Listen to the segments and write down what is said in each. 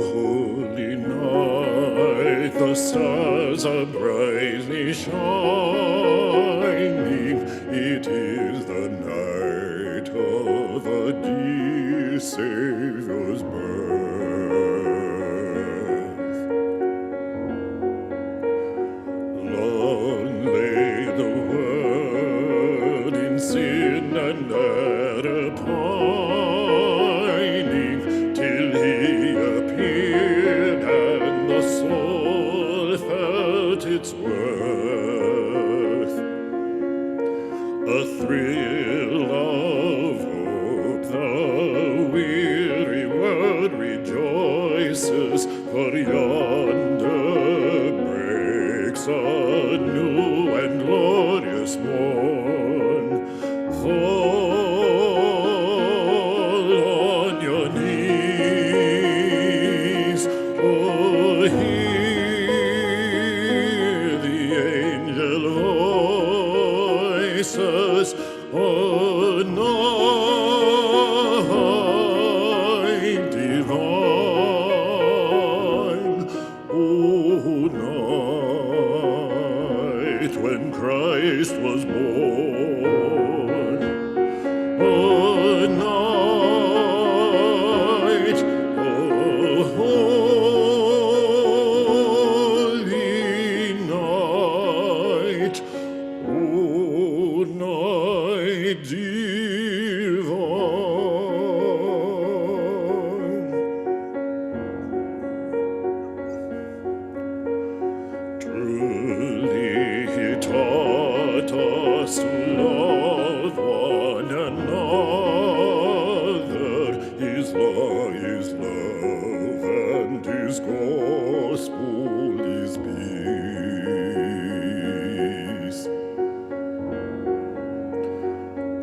holy night, the stars are brightly shining. It is the night of a dear Saviour's birth. Long lay the world in sin and error pining, till he appeared and the soul felt its worth. A thrill of hope, the weary world rejoices, for yonder breaks a new and glorious morn. Fall on your knees, oh, hear the angel voices, oh, night divine, oh, night when Christ was born, oh, night, oh, holy night, oh, night divine. Truly he taught us to love one another. His law is love and his gospel is peace.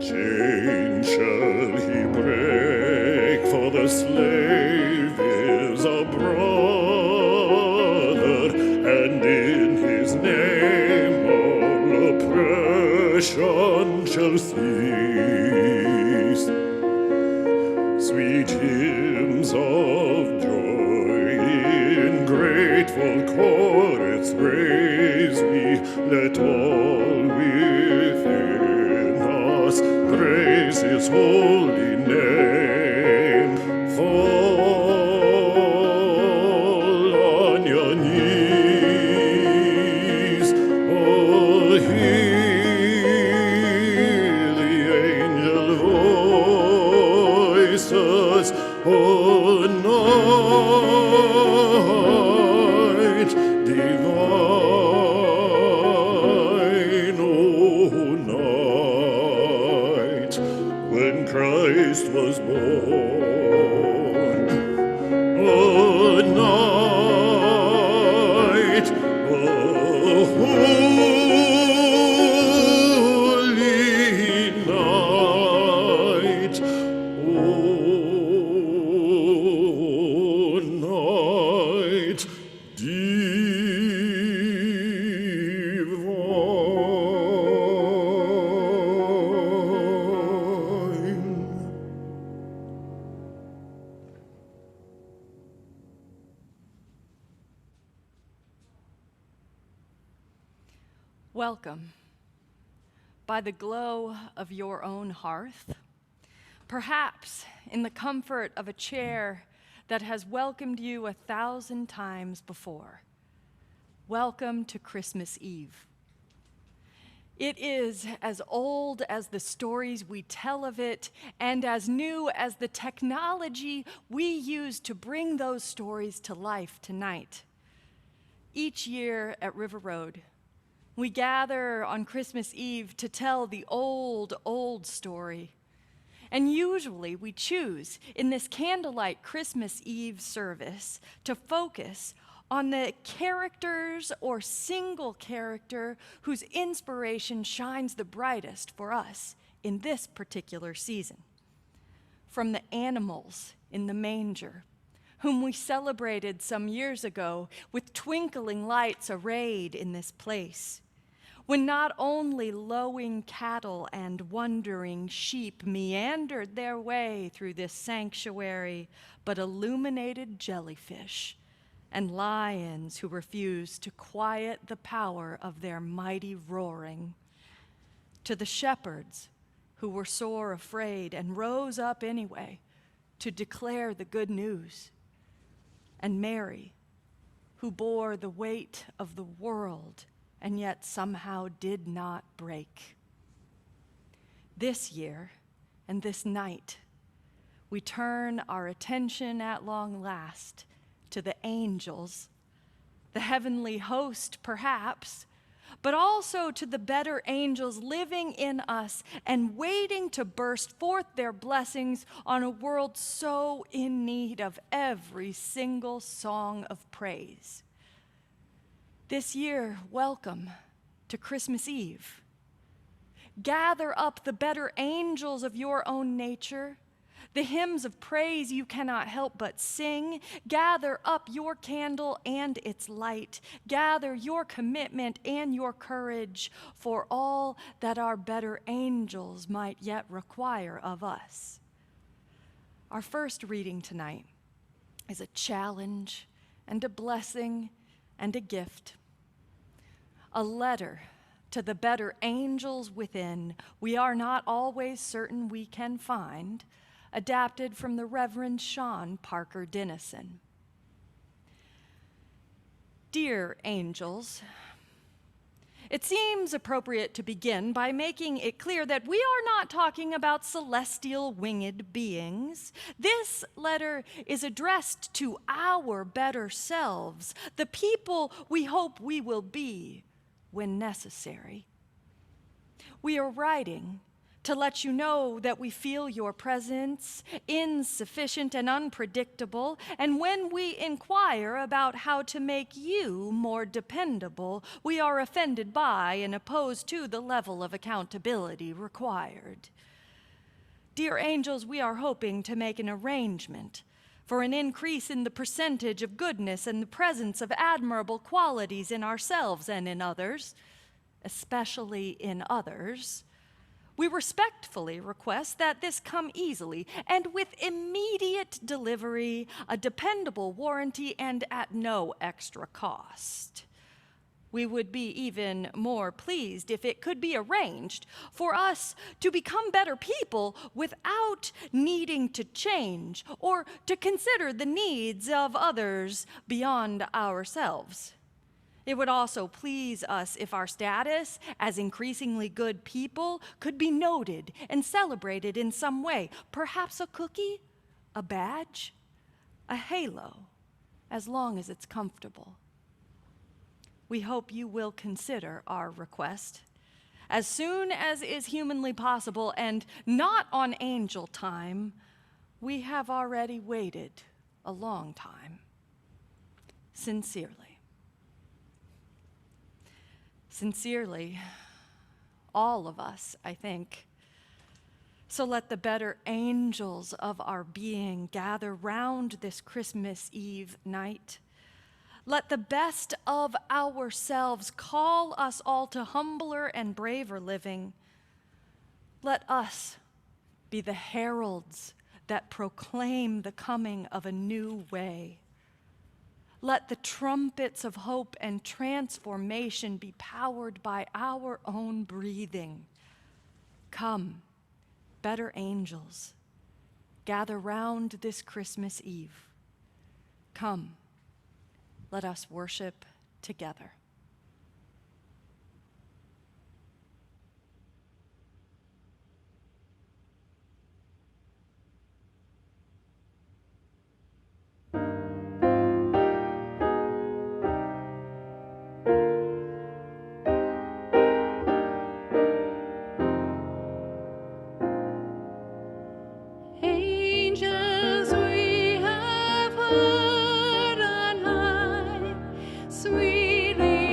Chain shall he break, for the slave is a brother, and in his name all oppression shall cease. Sweet hymns of joy in grateful chorus raise we, let all within us praise his holy name. Fall on your knees, oh, hear the angel voices, oh, night divine, oh, night when Christ was born, oh, night, oh, holy night, oh, night divine. Welcome. By the glow of your own hearth, perhaps in the comfort of a chair that has welcomed you 1,000 times before. Welcome to Christmas Eve. It is as old as the stories we tell of it, and as new as the technology we use to bring those stories to life tonight. Each year at River Road, we gather on Christmas Eve to tell the old, old story. And usually we choose in this candlelight Christmas Eve service to focus on the characters or single character whose inspiration shines the brightest for us in this particular season. From the animals in the manger, whom we celebrated some years ago with twinkling lights arrayed in this place, when not only lowing cattle and wandering sheep meandered their way through this sanctuary, but illuminated jellyfish and lions who refused to quiet the power of their mighty roaring. To the shepherds who were sore afraid and rose up anyway to declare the good news, and Mary, who bore the weight of the world and yet somehow did not break. This year and this night, we turn our attention at long last to the angels, the heavenly host perhaps, but also to the better angels living in us and waiting to burst forth their blessings on a world so in need of every single song of praise. This year, welcome to Christmas Eve. Gather up the better angels of your own nature, the hymns of praise you cannot help but sing. Gather up your candle and its light. Gather your commitment and your courage for all that our better angels might yet require of us. Our first reading tonight is a challenge and a blessing and a gift. A letter to the better angels within we are not always certain we can find, adapted from the Reverend Sean Parker Dennison. Dear angels, it seems appropriate to begin by making it clear that we are not talking about celestial winged beings. This letter is addressed to our better selves, the people we hope we will be when necessary. We are writing to let you know that we feel your presence insufficient and unpredictable, and when we inquire about how to make you more dependable, we are offended by and opposed to the level of accountability required. Dear angels, we are hoping to make an arrangement for an increase in the percentage of goodness and the presence of admirable qualities in ourselves and in others, especially in others. We respectfully request that this come easily and with immediate delivery, a dependable warranty, and at no extra cost. We would be even more pleased if it could be arranged for us to become better people without needing to change or to consider the needs of others beyond ourselves. It would also please us if our status as increasingly good people could be noted and celebrated in some way, perhaps a cookie, a badge, a halo, as long as it's comfortable. We hope you will consider our request as soon as is humanly possible and not on angel time. We have already waited a long time. Sincerely. Sincerely, all of us, I think. So let the better angels of our being gather round this Christmas Eve night. Let the best of ourselves call us all to humbler and braver living. Let us be the heralds that proclaim the coming of a new way. Let the trumpets of hope and transformation be powered by our own breathing. Come, better angels, gather round this Christmas Eve. Come, let us worship together. Angels we have heard on high, sweetly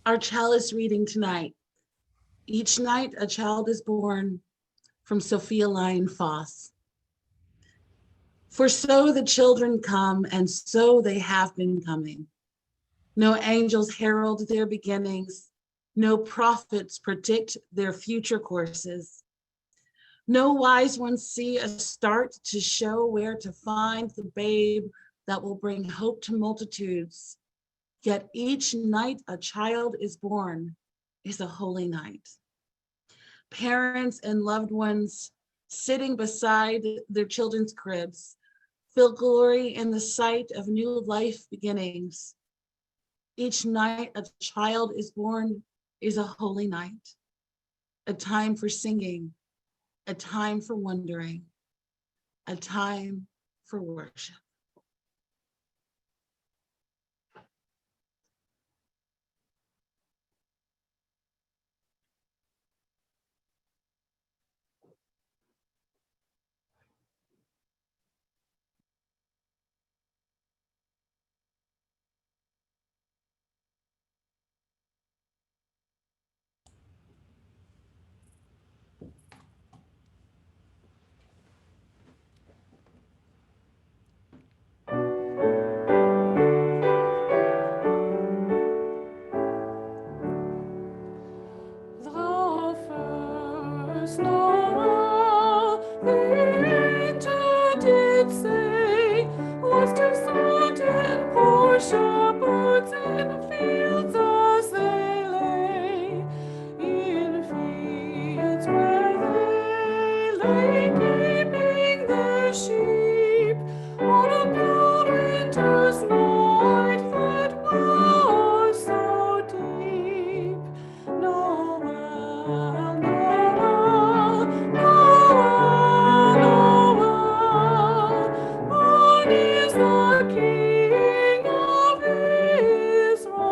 Our chalice reading tonight. Each night a child is born, from Sophia Lyon Foss. For so the children come, and so they have been coming. No angels herald their beginnings. No prophets predict their future courses. No wise ones see a start to show where to find the babe that will bring hope to multitudes. Yet each night a child is born is a holy night. Parents and loved ones sitting beside their children's cribs feel glory in the sight of new life beginnings. Each night a child is born is a holy night, a time for singing, a time for wondering, a time for worship. The first Noel, the angel did say, was to certain poor shepherds in fields as they lay, in fields where they lay keeping their sheep, on a cold winter's night that was so deep. Noel, Noel, Noel, Noel, born is the King of Israel.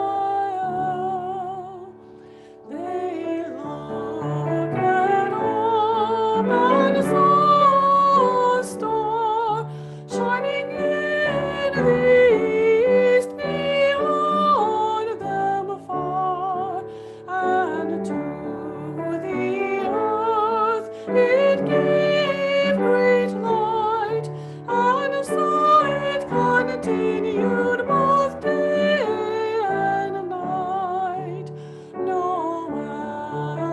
They look at home and saw a star shining in the east beyond them far, and to the earth it gave great light, and so it continued both day and night. Noel,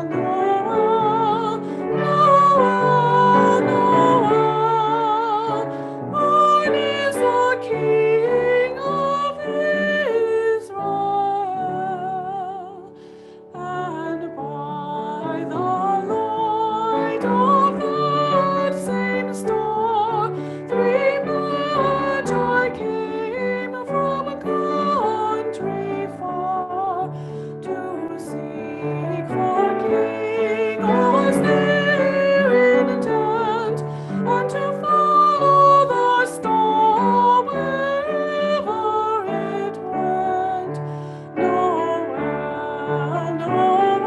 Noel, Noel, Noel, born is the King of Israel. And by the light of that same star, three magi came from a country far, to seek for King was their intent, and to follow the star wherever it went. Noel, Noel,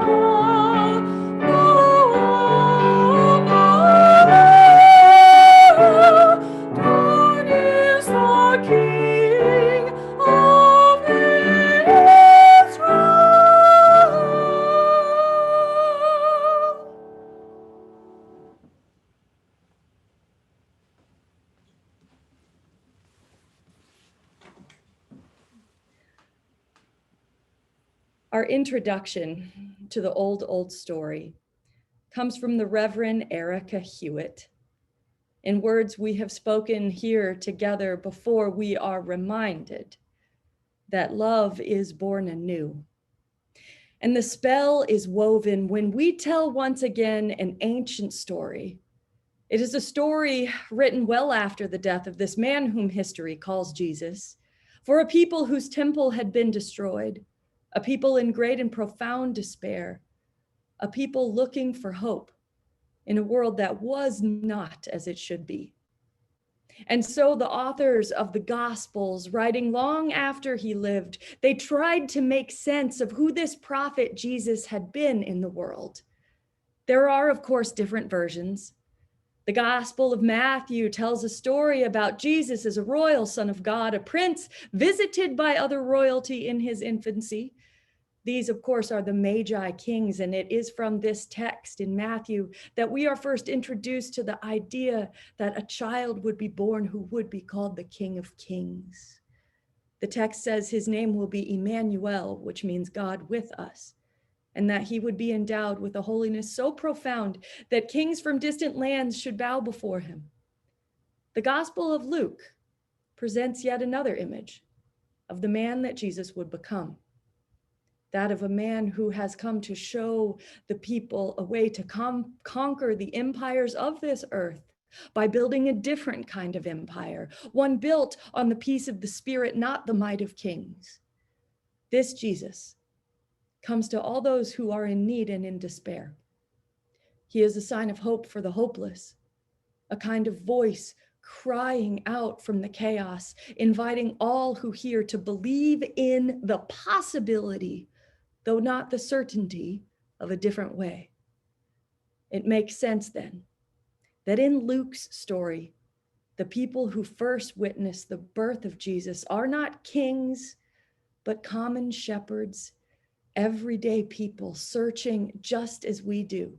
Noel, Noel, born is the King of Israel. Our introduction to the old story comes from the Reverend Erica Hewitt. In words we have spoken here together before, we are reminded that love is born anew. And the spell is woven when we tell once again an ancient story. It is a story written well after the death of this man whom history calls Jesus, for a people whose temple had been destroyed, a people in great and profound despair, a people looking for hope in a world that was not as it should be. And so the authors of the Gospels, writing long after he lived, they tried to make sense of who this prophet Jesus had been in the world. There are, of course, different versions. The Gospel of Matthew tells a story about Jesus as a royal son of God, a prince visited by other royalty in his infancy. These, of course, are the Magi kings, and it is from this text in Matthew that we are first introduced to the idea that a child would be born who would be called the King of Kings. The text says his name will be Emmanuel, which means God with us, and that he would be endowed with a holiness so profound that kings from distant lands should bow before him. The Gospel of Luke presents yet another image of the man that Jesus would become. That of a man who has come to show the people a way to conquer the empires of this earth by building a different kind of empire, one built on the peace of the Spirit, not the might of kings. This Jesus comes to all those who are in need and in despair. He is a sign of hope for the hopeless, a kind of voice crying out from the chaos, inviting all who hear to believe in the possibility, though not the certainty, of a different way. It makes sense then that in Luke's story, the people who first witnessed the birth of Jesus are not kings, but common shepherds, everyday people searching just as we do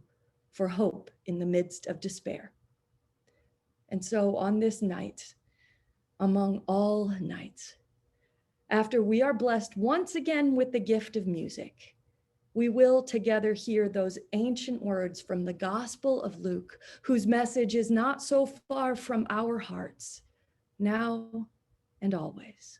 for hope in the midst of despair. And so on this night, among all nights, after we are blessed once again with the gift of music, we will together hear those ancient words from the Gospel of Luke, whose message is not so far from our hearts, now and always.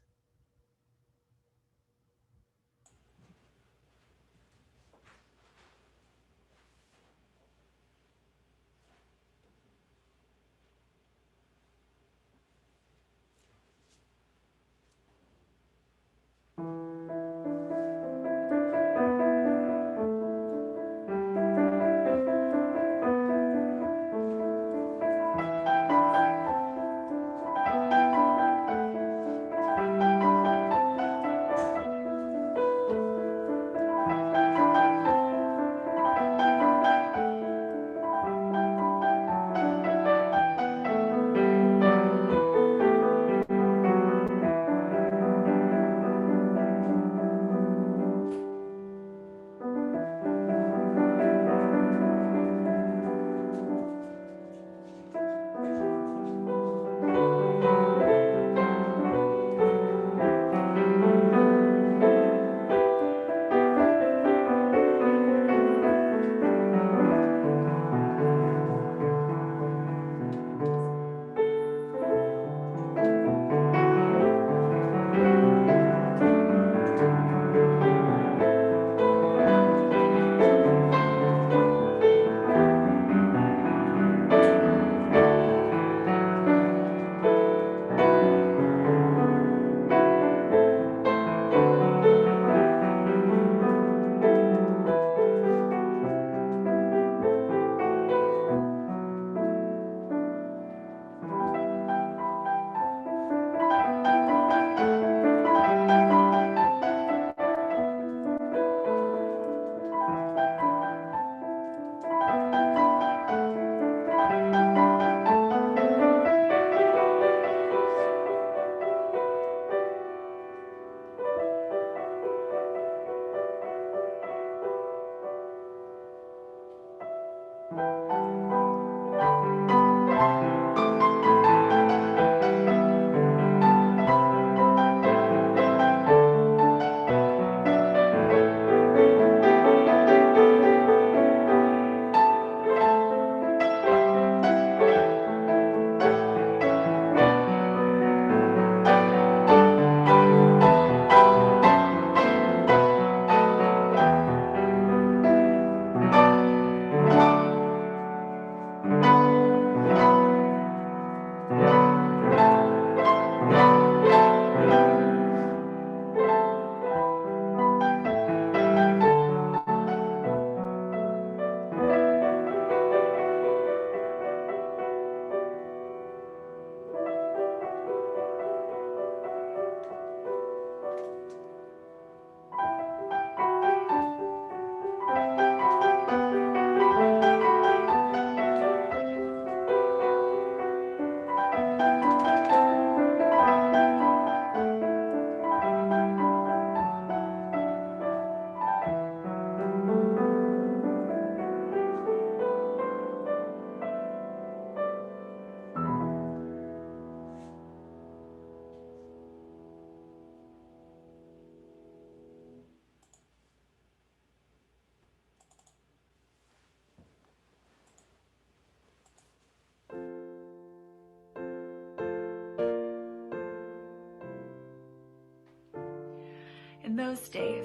those days,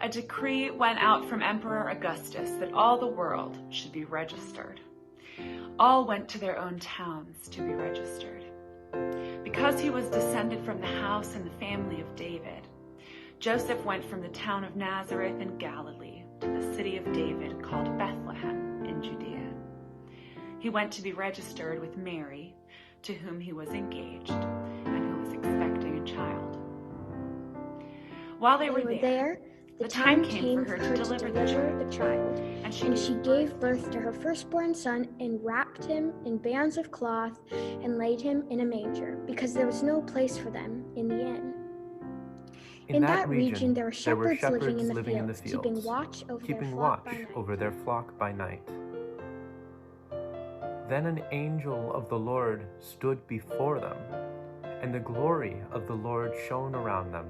a decree went out from Emperor Augustus that all the world should be registered. All went to their own towns to be registered. Because he was descended from the house and the family of David, Joseph went from the town of Nazareth in Galilee to the city of David called Bethlehem in Judea. He went to be registered with Mary, to whom he was engaged and who was expecting a child. While they were there, the time came for her to deliver the child, and she gave birth to her firstborn son and wrapped him in bands of cloth and laid him in a manger, because there was no place for them in the inn. In that region there were shepherds living in the fields, keeping watch over their flock by night. Then an angel of the Lord stood before them, and the glory of the Lord shone around them,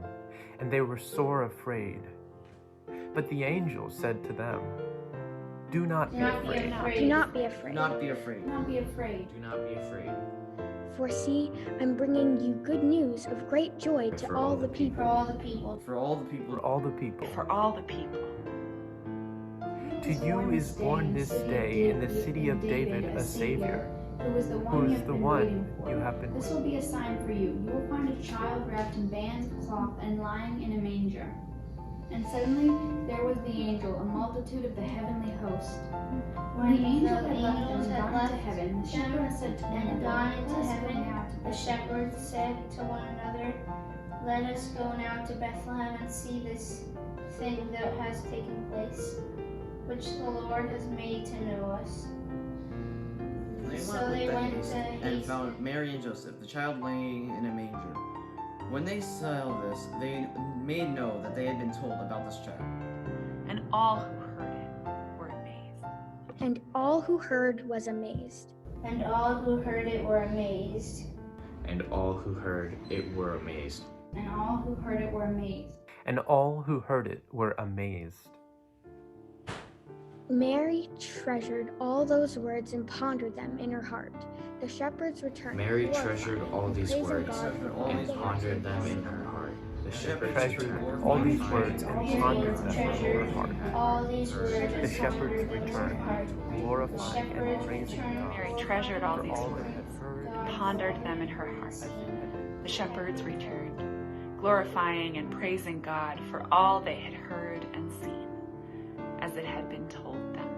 and they were sore afraid. But the angel said to them, "Do not be afraid. Do not be afraid. Do not be afraid. Do not be afraid. Do not be afraid. For see, I'm bringing you good news of great joy to all the people. For all the people. For all the people. For all the people. To you is born this day in the city of David a Savior, who is the one you have been This will be a sign for you. You will find a child wrapped in bands of cloth and lying in a manger." And suddenly there was the angel, a multitude of the heavenly host. When the angel had left them and gone into heaven, the shepherds said to one another, The shepherds said to one another, "Let us go now to Bethlehem and see this thing that has taken place, which the Lord has made to know us." So they went and found Mary and Joseph, the child laying in a manger. When they saw this, they made know that they had been told about this child. And all who heard it were amazed. And all who heard was amazed. And all who heard it were amazed. And all who heard it were amazed. And all who heard it were amazed. And all who heard it were amazed. Mary treasured all those words and pondered them in her heart. The shepherds returned. Mary treasured all these praising words God for all and they had pondered them in her heart. The shepherds Treasured all these words and pondered them in her heart. All these words The shepherds pondered in her returned, heart. glorifying and praising God Mary treasured all for these all they words, had heard and pondered them in her heart. The shepherds returned, glorifying and praising God for all they had heard and seen, as it had been told them.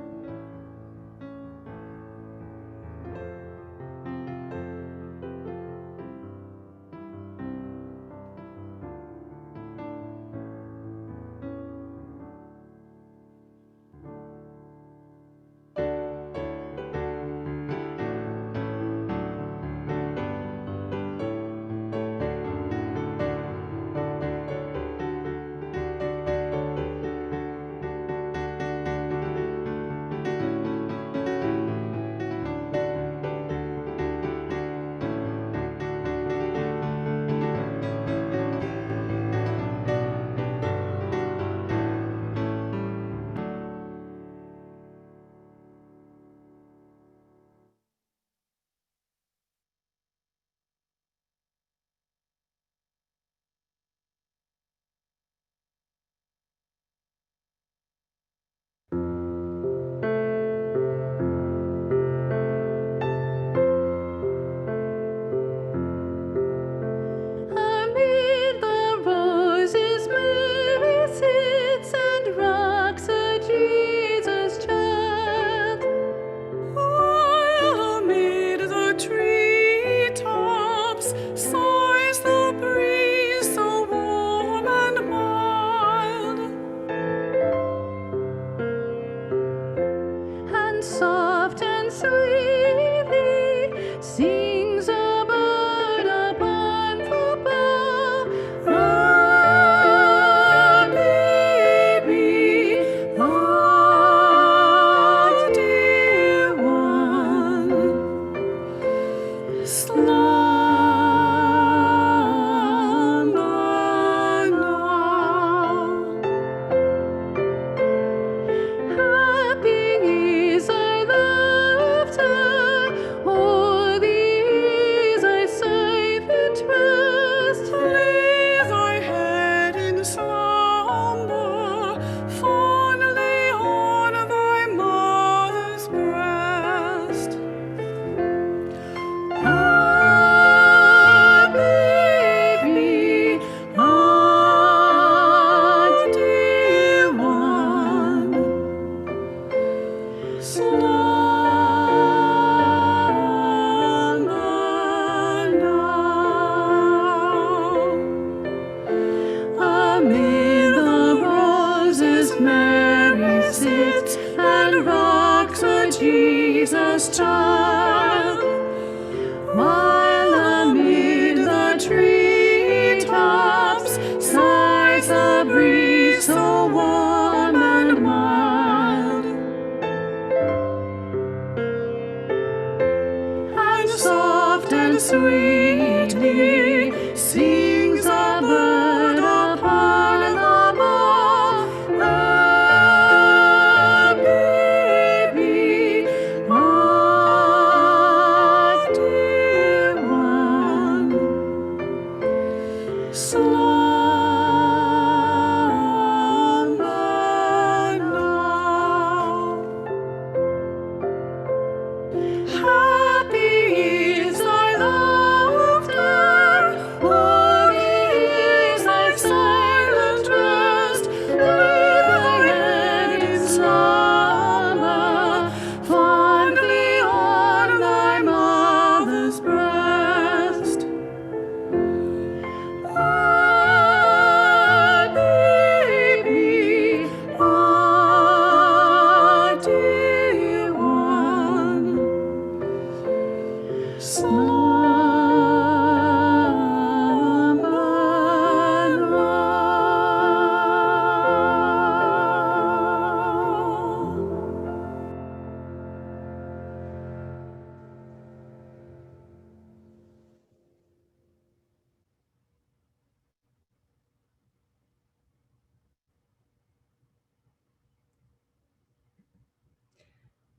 sits and rocks a Jesus child, while amid the treetops sighs a breeze so warm and mild, and soft and sweetly sings a bird upon the bough, a baby, a dear one, slumber now. Happy is thy laughter, holy is thy silent rest. Lay thy head in slumber, fondly on thy mother's breast. Ah, baby, ah, dear one, slumber now.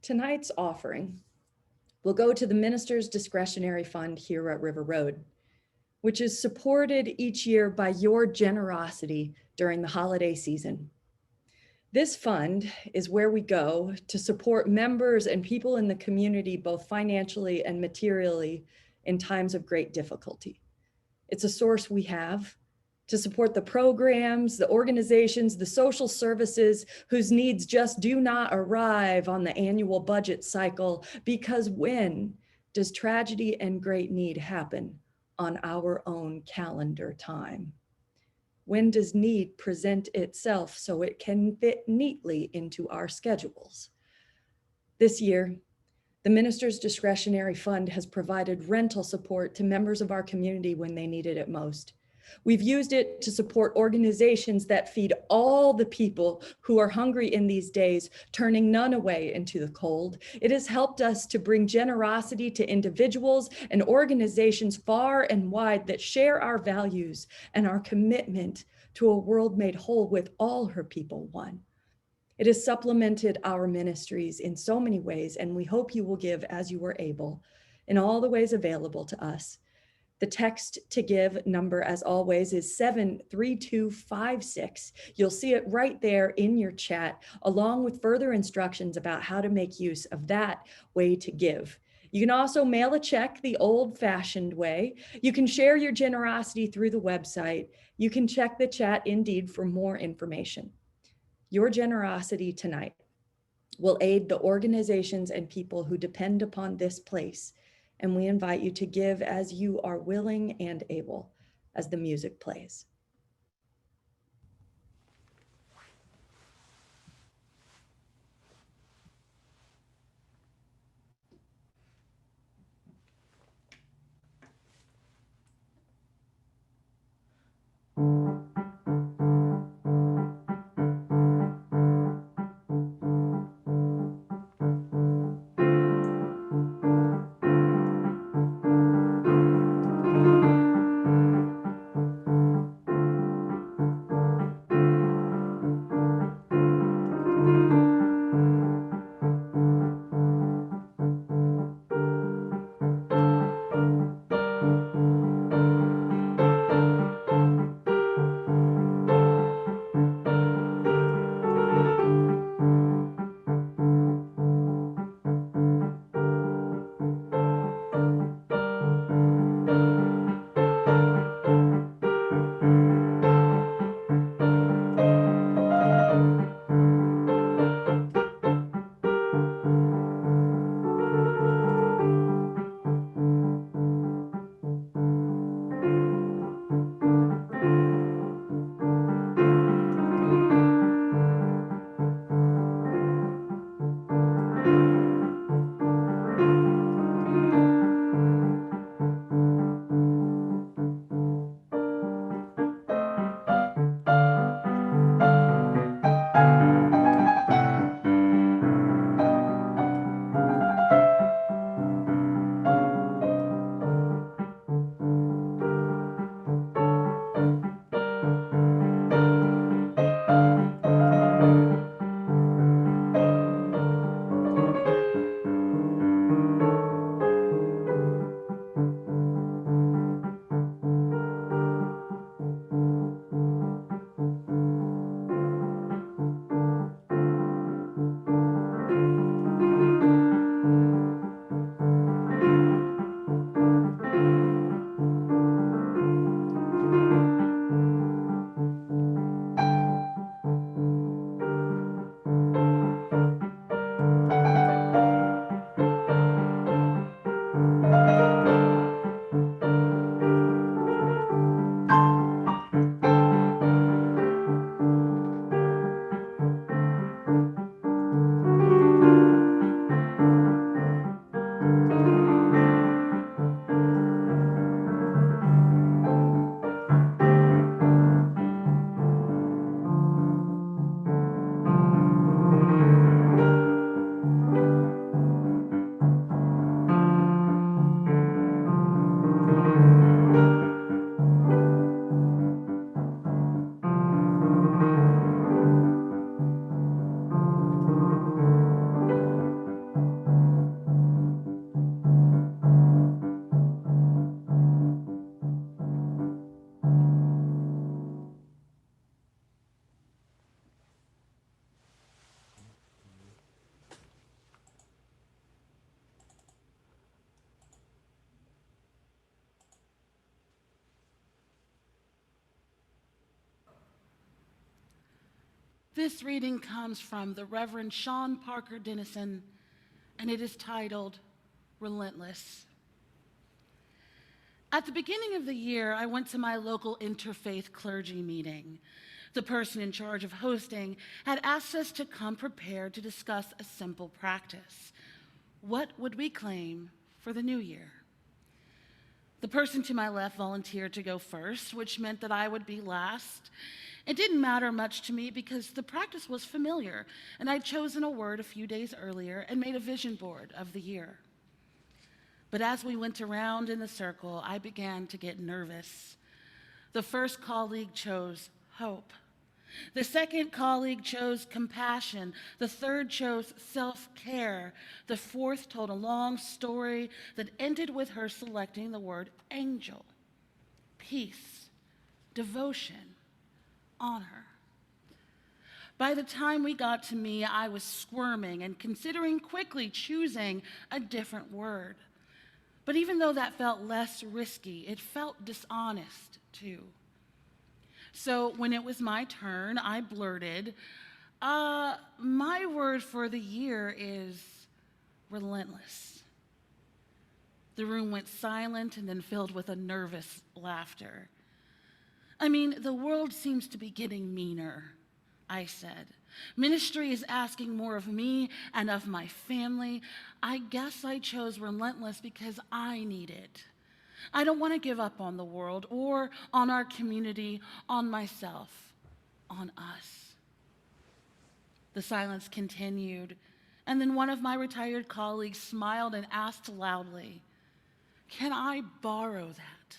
Tonight's offering will go to the Minister's Discretionary Fund here at River Road, which is supported each year by your generosity during the holiday season. This fund is where we go to support members and people in the community, both financially and materially, in times of great difficulty. It's a source we have to support the programs, the organizations, the social services whose needs just do not arrive on the annual budget cycle, because when does tragedy and great need happen on our own calendar time? When does need present itself so it can fit neatly into our schedules? This year, the Minister's Discretionary Fund has provided rental support to members of our community when they needed it most. We've used it to support organizations that feed all the people who are hungry in these days, turning none away into the cold. It has helped us to bring generosity to individuals and organizations far and wide that share our values and our commitment to a world made whole with all her people one. It has supplemented our ministries in so many ways, and we hope you will give as you are able in all the ways available to us. The text to give number, as always, is 73256. You'll see it right there in your chat, along with further instructions about how to make use of that way to give. You can also mail a check the old-fashioned way. You can share your generosity through the website. You can check the chat Indeed for more information. Your generosity tonight will aid the organizations and people who depend upon this place, and we invite you to give as you are willing and able as the music plays. This reading comes from the Reverend Sean Parker Dennison, and it is titled Relentless. At the beginning of the year, I went to my local interfaith clergy meeting. The person in charge of hosting had asked us to come prepared to discuss a simple practice. What would we claim for the new year? The person to my left volunteered to go first, which meant that I would be last. It didn't matter much to me because the practice was familiar, and I'd chosen a word a few days earlier and made a vision board of the year. But as we went around in the circle, I began to get nervous. The first colleague chose hope. The second colleague chose compassion. The third chose self-care. The fourth told a long story that ended with her selecting the word angel, peace, devotion, honor. By the time we got to me, I was squirming and considering quickly choosing a different word. But even though that felt less risky, it felt dishonest too. So when it was my turn, I blurted, my word for the year is relentless. The room went silent and then filled with a nervous laughter. I mean, the world seems to be getting meaner, I said. Ministry is asking more of me and of my family. I guess I chose relentless because I need it. I don't want to give up on the world or on our community, on myself, on us. The silence continued, and then one of my retired colleagues smiled and asked loudly, "Can I borrow that?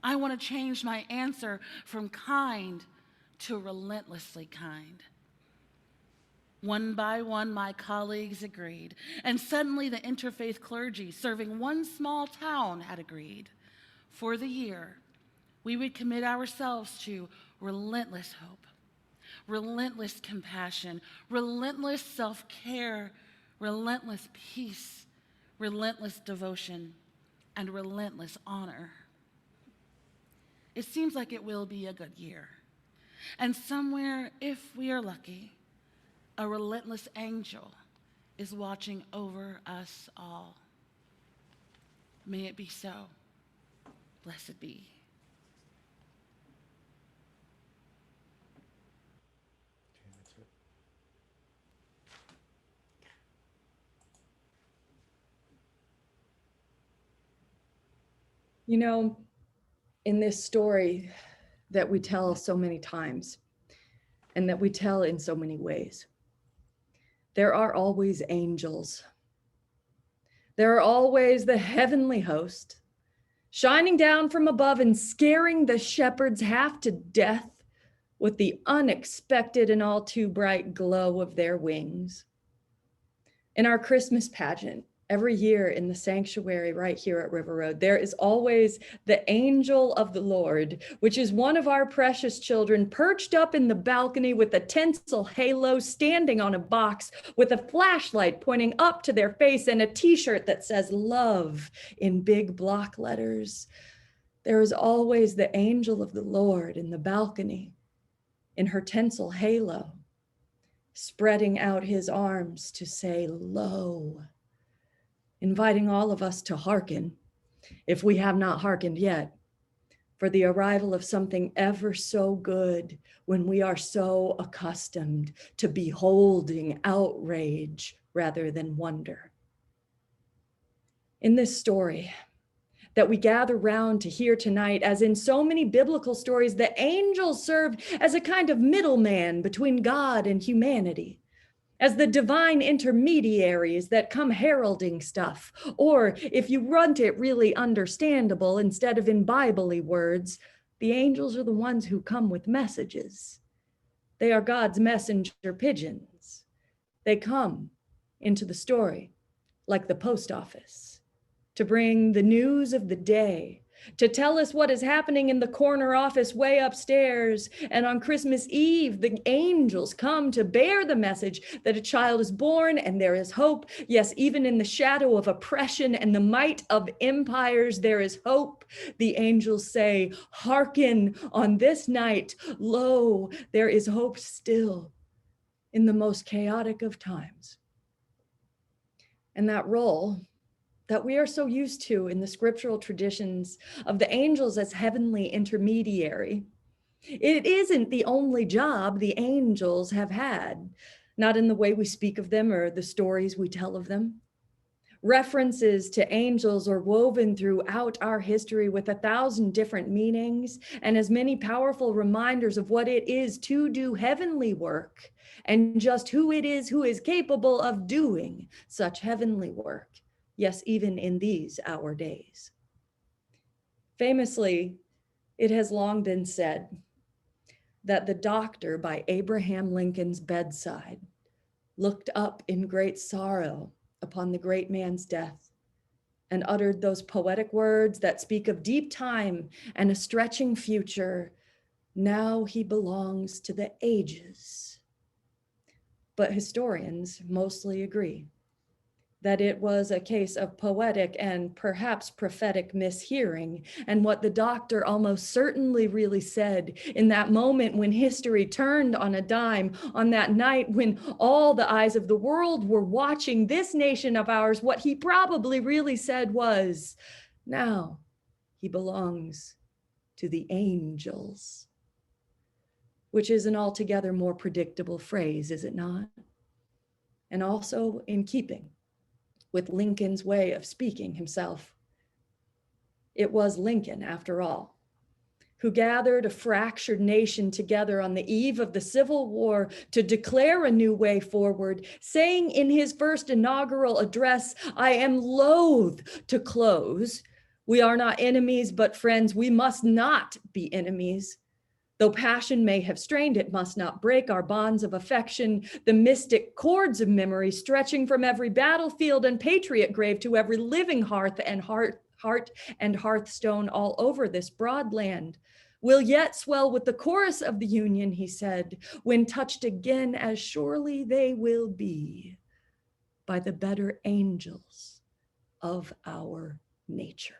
I want to change my answer from kind to relentlessly kind." One by one, my colleagues agreed, and suddenly the interfaith clergy serving one small town had agreed. For the year, we would commit ourselves to relentless hope, relentless compassion, relentless self-care, relentless peace, relentless devotion, and relentless honor. It seems like it will be a good year. And somewhere, if we are lucky, a relentless angel is watching over us all. May it be so. Blessed be. You know, in this story that we tell so many times and that we tell in so many ways, there are always angels. There are always the heavenly host shining down from above and scaring the shepherds half to death with the unexpected and all too bright glow of their wings. In our Christmas pageant, every year in the sanctuary right here at River Road, there is always the angel of the Lord, which is one of our precious children perched up in the balcony with a tinsel halo, standing on a box with a flashlight pointing up to their face and a t-shirt that says love in big block letters. There is always the angel of the Lord in the balcony in her tinsel halo, spreading out his arms to say, "Lo," inviting all of us to hearken, if we have not hearkened yet, for the arrival of something ever so good when we are so accustomed to beholding outrage rather than wonder. In this story that we gather round to hear tonight, as in so many biblical stories, the angels served as a kind of middleman between God and humanity, as the divine intermediaries that come heralding stuff. Or if you want it really understandable, instead of in Bible-y words, the angels are the ones who come with messages. They are God's messenger pigeons. They come into the story like the post office to bring the news of the day, to tell us what is happening in the corner office way upstairs. And on Christmas Eve, the angels come to bear the message that a child is born and there is hope. Yes, even in the shadow of oppression and the might of empires, there is hope. The angels say, "Hearken on this night. Lo, there is hope still in the most chaotic of times. And that role that we are so used to in the scriptural traditions of the angels as heavenly intermediary, it isn't the only job the angels have had, not in the way we speak of them or the stories we tell of them. References to angels are woven throughout our history with 1,000 different meanings and as many powerful reminders of what it is to do heavenly work and just who it is who is capable of doing such heavenly work. Yes, even in these our days. Famously, it has long been said that the doctor by Abraham Lincoln's bedside looked up in great sorrow upon the great man's death and uttered those poetic words that speak of deep time and a stretching future. Now he belongs to the ages. But historians mostly agree that it was a case of poetic and perhaps prophetic mishearing, and what the doctor almost certainly really said in that moment when history turned on a dime, on that night when all the eyes of the world were watching this nation of ours, what he probably really said was, now he belongs to the angels, which is an altogether more predictable phrase, is it not? And also in keeping with Lincoln's way of speaking himself. It was Lincoln, after all, who gathered a fractured nation together on the eve of the Civil War to declare a new way forward, saying in his first inaugural address, "I am loath to close. We are not enemies, but friends. We must not be enemies. Though passion may have strained, it must not break our bonds of affection, the mystic cords of memory stretching from every battlefield and patriot grave to every living hearth and heart and hearthstone all over this broad land will yet swell with the chorus of the Union," he said, "when touched again, as surely they will be, by the better angels of our nature."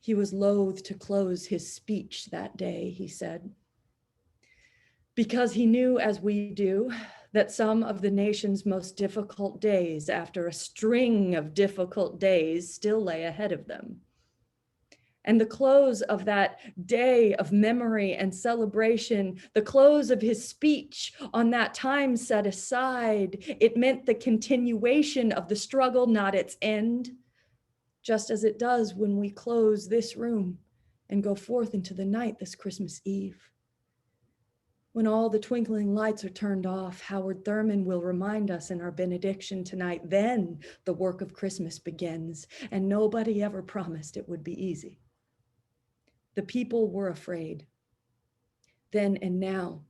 He was loath to close his speech that day, he said, because he knew, as we do, that some of the nation's most difficult days after a string of difficult days still lay ahead of them. And the close of that day of memory and celebration, the close of his speech on that time set aside, it meant the continuation of the struggle, not its end. Just as it does when we close this room and go forth into the night this Christmas Eve. When all the twinkling lights are turned off, Howard Thurman will remind us in our benediction tonight, then the work of Christmas begins, and nobody ever promised it would be easy. The people were afraid. Then and now,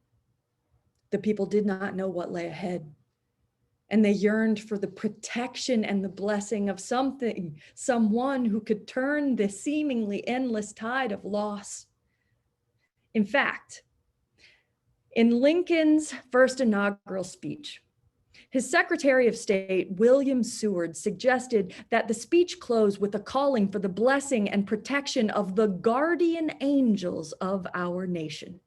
the people did not know what lay ahead. And they yearned for the protection and the blessing of something, someone who could turn this seemingly endless tide of loss. In fact, in Lincoln's first inaugural speech, his Secretary of State, William Seward, suggested that the speech close with a calling for the blessing and protection of the guardian angels of our nation.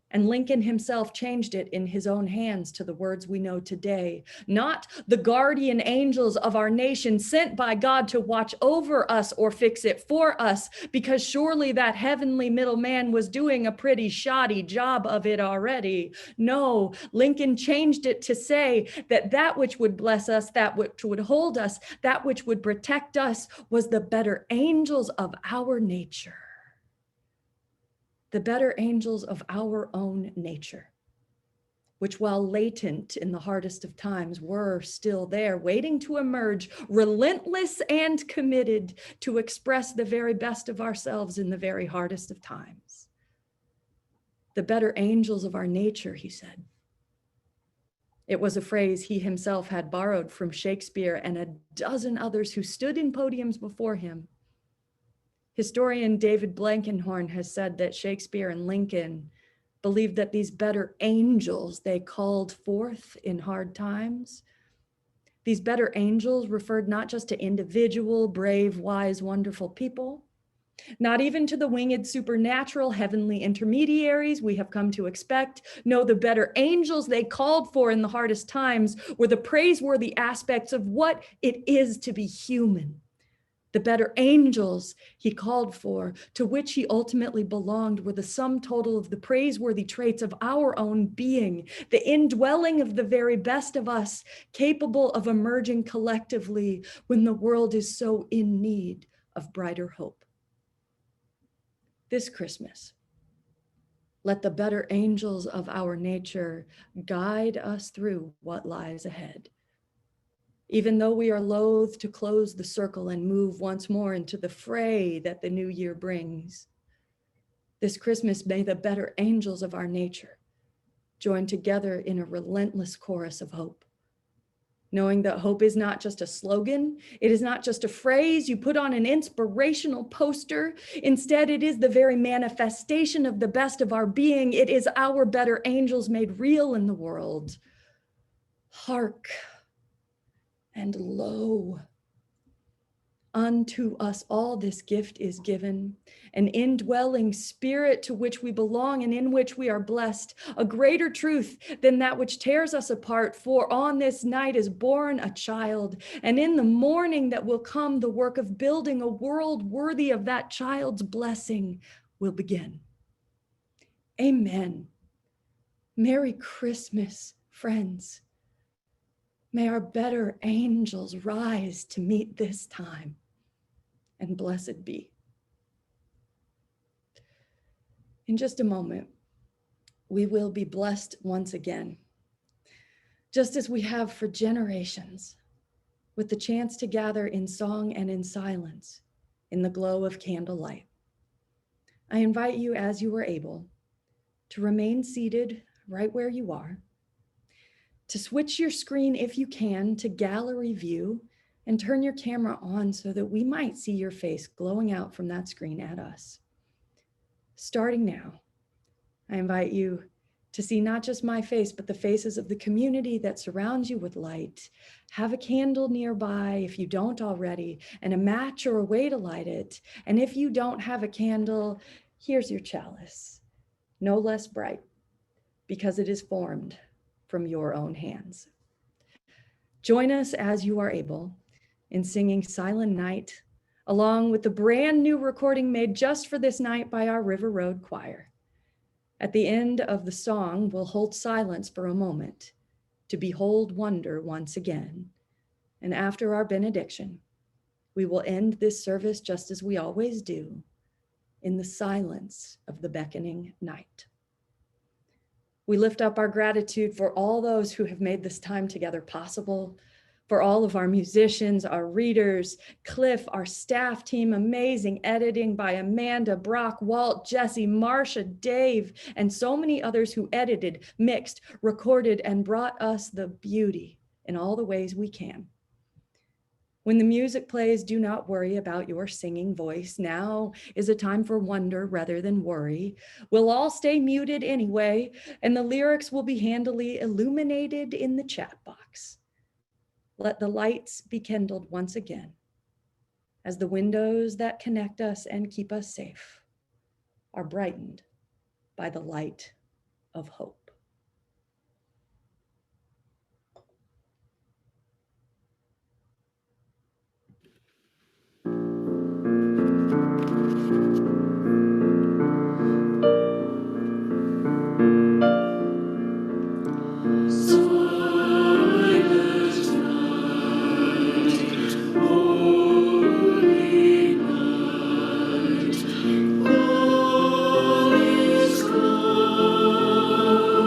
And Lincoln himself changed it in his own hands to the words we know today. Not the guardian angels of our nation sent by God to watch over us or fix it for us, because surely that heavenly middleman was doing a pretty shoddy job of it already. No, Lincoln changed it to say that that which would bless us, that which would hold us, that which would protect us was the better angels of our nature. The better angels of our own nature, which while latent in the hardest of times were still there, waiting to emerge, relentless and committed to express the very best of ourselves in the very hardest of times. The better angels of our nature, he said. It was a phrase he himself had borrowed from Shakespeare and a dozen others who stood in podiums before him. Historian David Blankenhorn has said that Shakespeare and Lincoln believed that these better angels they called forth in hard times, these better angels referred not just to individual, brave, wise, wonderful people, Not even to the winged supernatural heavenly intermediaries we have come to expect. No, the better angels they called for in the hardest times were the praiseworthy aspects of what it is to be human. The better angels he called for, to which he ultimately belonged, were the sum total of the praiseworthy traits of our own being, the indwelling of the very best of us, capable of emerging collectively when the world is so in need of brighter hope. This Christmas, let the better angels of our nature guide us through what lies ahead. Even though we are loath to close the circle and move once more into the fray that the new year brings, this Christmas may the better angels of our nature join together in a relentless chorus of hope. Knowing that hope is not just a slogan, it is not just a phrase you put on an inspirational poster. Instead, it is the very manifestation of the best of our being. It is our better angels made real in the world. Hark and lo, unto us all this gift is given, an indwelling spirit to which we belong and in which we are blessed, a greater truth than that which tears us apart. For on this night is born a child, and in the morning that will come, the work of building a world worthy of that child's blessing will begin. Amen. Merry Christmas, friends. May our better angels rise to meet this time, and blessed be. In just a moment, we will be blessed once again, just as we have for generations, with the chance to gather in song and in silence in the glow of candlelight. I invite you, as you are able, to remain seated right where you are, to switch your screen if you can to gallery view and turn your camera on so that we might see your face glowing out from that screen at us. Starting now, I invite you to see not just my face, but the faces of the community that surrounds you with light. Have a candle nearby if you don't already, and a match or a way to light it. And if you don't have a candle, here's your chalice, no less bright, because it is formed from your own hands. Join us as you are able in singing Silent Night, along with the brand new recording made just for this night by our River Road Choir. At the end of the song, we'll hold silence for a moment to behold wonder once again. And after our benediction, we will end this service just as we always do, in the silence of the beckoning night. We lift up our gratitude for all those who have made this time together possible, for all of our musicians, our readers, Cliff, our staff team, amazing editing by Amanda, Brock, Walt, Jesse, Marsha, Dave, and so many others who edited, mixed, recorded, and brought us the beauty in all the ways we can. When the music plays, do not worry about your singing voice. Now is a time for wonder rather than worry. We'll all stay muted anyway, and the lyrics will be handily illuminated in the chat box. Let the lights be kindled once again as the windows that connect us and keep us safe are brightened by the light of hope. All is gone.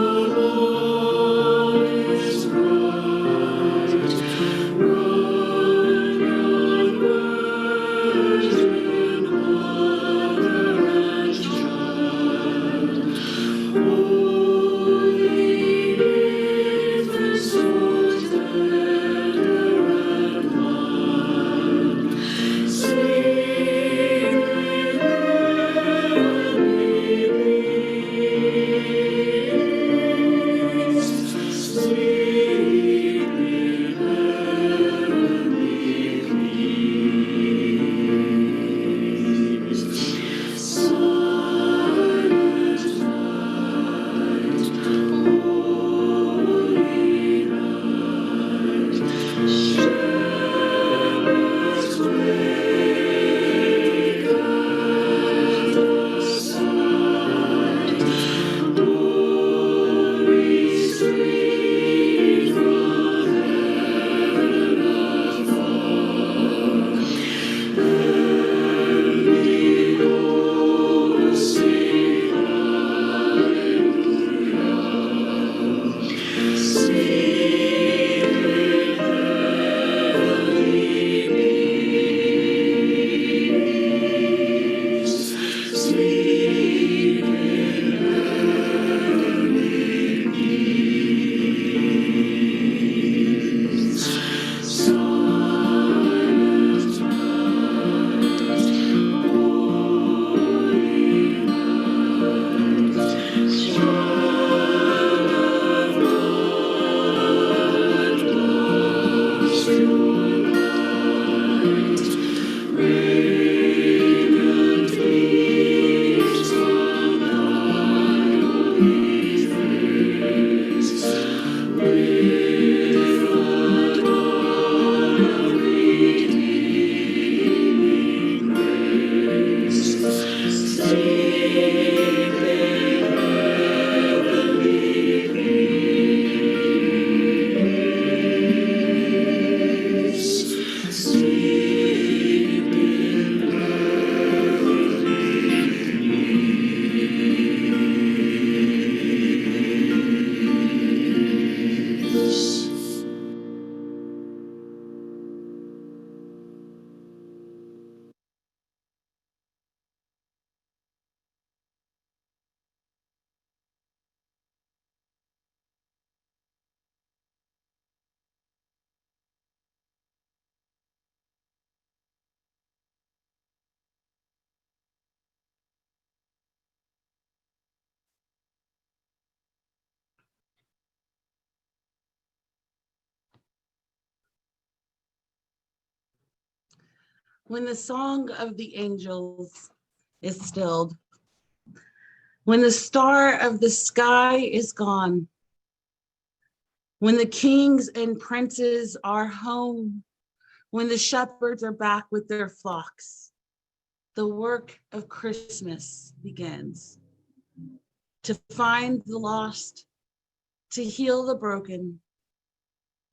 when the song of the angels is stilled, when the star of the sky is gone, when the kings and princes are home, when the shepherds are back with their flocks, the work of Christmas begins. To find the lost, to heal the broken,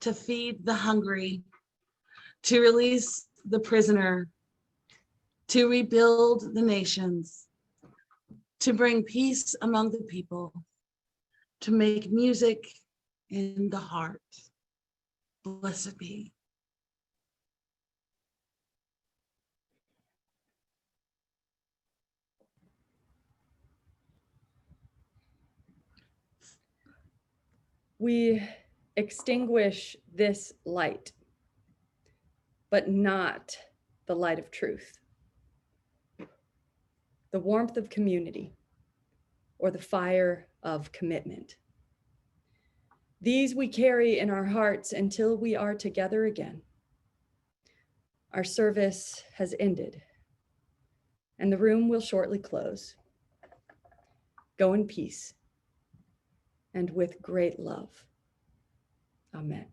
to feed the hungry, to release the prisoner, to rebuild the nations, to bring peace among the people, to make music in the heart. Blessed be. We extinguish this light, but not the light of truth, the warmth of community, or the fire of commitment. These we carry in our hearts until we are together again. Our service has ended, and the room will shortly close. Go in peace and with great love. Amen.